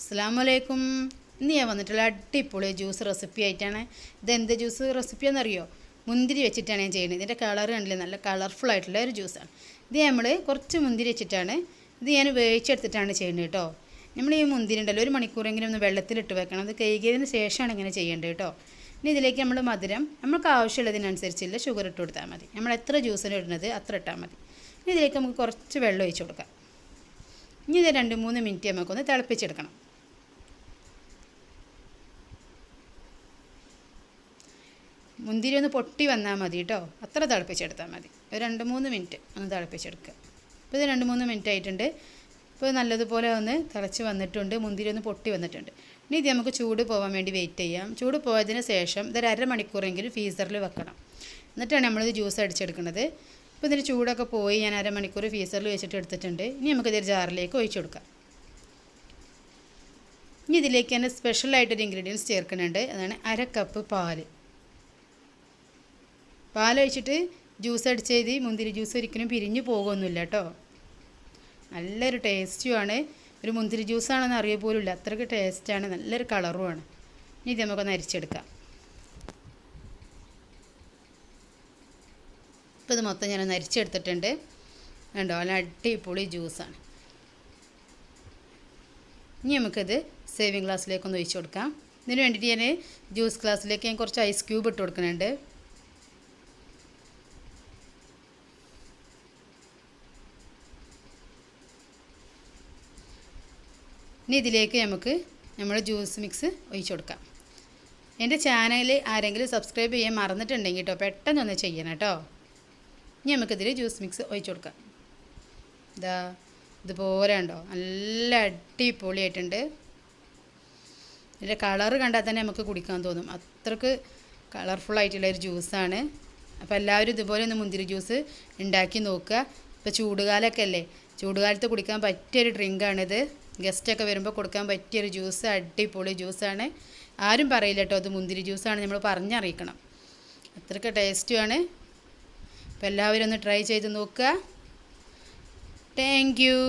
അസ്സലാമലൈക്കും. ഇന്ന് ഞാൻ വന്നിട്ടുള്ള അടിപൊളി ജ്യൂസ് റെസിപ്പി ആയിട്ടാണ്. ഇതെന്ത് ജ്യൂസ് റെസിപ്പിയാണെന്നറിയോ? മുന്തിരി വെച്ചിട്ടാണ് ഞാൻ ചെയ്യുന്നത്. ഇതിൻ്റെ കളർ കണ്ടില്ലേ, നല്ല കളർഫുൾ ആയിട്ടുള്ള ഒരു ജ്യൂസാണ്. ഇത് നമ്മൾ കുറച്ച് മുന്തിരി വെച്ചിട്ടാണ് ഇത് ഞാൻ വേവിച്ചെടുത്തിട്ടാണ് ചെയ്യുന്നത് കേട്ടോ. നമ്മൾ ഈ മുന്തിരി ഉണ്ടല്ലോ, ഒരു മണിക്കൂറെങ്കിലും ഒന്ന് വെള്ളത്തിലിട്ട് വെക്കണം. അത് കഴുകിയതിന് ശേഷമാണ് ഇങ്ങനെ ചെയ്യേണ്ടത് കേട്ടോ. ഇനി ഇതിലേക്ക് നമ്മൾ മധുരം നമുക്ക് ആവശ്യമുള്ളതിനനുസരിച്ചുള്ള ഷുഗർ ഇട്ട് കൊടുത്താൽ മതി. നമ്മൾ എത്ര ജ്യൂസിന് ഇടുന്നത് അത്ര ഇട്ടാൽ മതി. ഇനി ഇതിലേക്ക് നമുക്ക് കുറച്ച് വെള്ളം ഒഴിച്ച് കൊടുക്കാം. ഇനി ഇത് 2-3 മിനിറ്റ് നമുക്കൊന്ന് തിളപ്പിച്ചെടുക്കണം. മുന്തിരി ഒന്ന് പൊട്ടി വന്നാൽ മതി കേട്ടോ, അത്ര തിളപ്പിച്ചെടുത്താൽ മതി. ഒരു 2-3 മിനിറ്റ് ഒന്ന് തിളപ്പിച്ചെടുക്കുക. ഇപ്പോൾ ഇത് 2-3 മിനിറ്റ് ആയിട്ടുണ്ട്. ഇപ്പോൾ നല്ലതുപോലെ ഒന്ന് തിളച്ച് വന്നിട്ടുണ്ട്, മുന്തിരി ഒന്ന് പൊട്ടി വന്നിട്ടുണ്ട്. ഇനി ഇത് നമുക്ക് ചൂട് പോകാൻ വേണ്ടി വെയിറ്റ് ചെയ്യാം. ചൂട് പോയതിന് ശേഷം ഇതൊരു അരമണിക്കൂറെങ്കിലും ഫ്രീസറിൽ വെക്കണം. എന്നിട്ടാണ് നമ്മളിത് ജ്യൂസ് അടിച്ചെടുക്കുന്നത്. ഇപ്പോൾ ഇതിൻ്റെ ചൂടൊക്കെ പോയി ഞാൻ അരമണിക്കൂർ ഫ്രീസറിൽ വെച്ചിട്ട് എടുത്തിട്ടുണ്ട്. ഇനി നമുക്കിതൊരു ജാറിലേക്ക് ഒഴിച്ചു കൊടുക്കാം. ഇനി ഇതിലേക്ക് തന്നെ സ്പെഷ്യലായിട്ടൊരു ഇൻഗ്രീഡിയൻസ് ചേർക്കുന്നുണ്ട്. അതാണ് 1/2 കപ്പ് പാൽ. പാലൊഴിച്ചിട്ട് ജ്യൂസ് അടിച്ചത് മുന്തിരി ജ്യൂസ് ഒരിക്കലും പിരിഞ്ഞു പോകുമൊന്നുമില്ല കേട്ടോ. നല്ലൊരു ടേസ്റ്റുമാണ്. ഒരു മുന്തിരി ജ്യൂസാണെന്ന് അറിയ പോലുമില്ല, അത്രയ്ക്ക് ടേസ്റ്റാണ്, നല്ലൊരു കളറുമാണ്. ഇനി ഇത് നമുക്കൊന്ന് അരിച്ചെടുക്കാം. ഇപ്പോൾ ഇത് മൊത്തം ഞാനൊന്ന് അരിച്ചെടുത്തിട്ടുണ്ട്. കണ്ടോ, നല്ല അടിപൊളി ജ്യൂസാണ്. ഇനി നമുക്കിത് സേവിങ് ഗ്ലാസ്സിലേക്കൊന്ന് ഒഴിച്ച് കൊടുക്കാം. ഇതിന് വേണ്ടിയിട്ട് ഞാൻ ജ്യൂസ് ഗ്ലാസ്സിലേക്ക് ഞാൻ കുറച്ച് ഐസ് ക്യൂബ് ഇട്ട് കൊടുക്കുന്നുണ്ട്. ഇനി ഇതിലേക്ക് നമുക്ക് നമ്മുടെ ജ്യൂസ് മിക്സ് ഒഴിച്ച് കൊടുക്കാം. എൻ്റെ ചാനൽ ആരെങ്കിലും സബ്സ്ക്രൈബ് ചെയ്യാൻ മറന്നിട്ടുണ്ടെങ്കിൽ കേട്ടോ, പെട്ടെന്നൊന്ന് ചെയ്യണം കേട്ടോ. ഇനി നമുക്കിതിൽ ജ്യൂസ് മിക്സ് ഒഴിച്ച് കൊടുക്കാം. ഇതുപോലെ ഉണ്ടോ, നല്ല അടിപൊളിയായിട്ടുണ്ട്. ഇതിൻ്റെ കളറ് കണ്ടാൽ തന്നെ നമുക്ക് കുടിക്കാൻ തോന്നും, അത്രക്ക് കളർഫുള്ളായിട്ടുള്ളൊരു ജ്യൂസാണ്. അപ്പോൾ എല്ലാവരും ഇതുപോലെ ഒന്ന് മുന്തിരി ജ്യൂസ് ഉണ്ടാക്കി നോക്കുക. ഇപ്പോൾ ചൂടുകാലമൊക്കെ അല്ലേ, ചൂടുകാലത്ത് കുടിക്കാൻ പറ്റിയൊരു ഡ്രിങ്കാണിത്. ഗസ്റ്റൊക്കെ വരുമ്പോൾ കൊടുക്കാൻ പറ്റിയൊരു ജ്യൂസ്, അടിപൊളി ജ്യൂസാണ്. ആരും പറയില്ല കേട്ടോ അത് മുന്തിരി ജ്യൂസാണ്, നമ്മൾ പറഞ്ഞറിയിക്കണം, അത്രയ്ക്ക് ടേസ്റ്റുമാണ്. അപ്പോൾ എല്ലാവരും ഒന്ന് ട്രൈ ചെയ്ത് നോക്കുക. Thank you.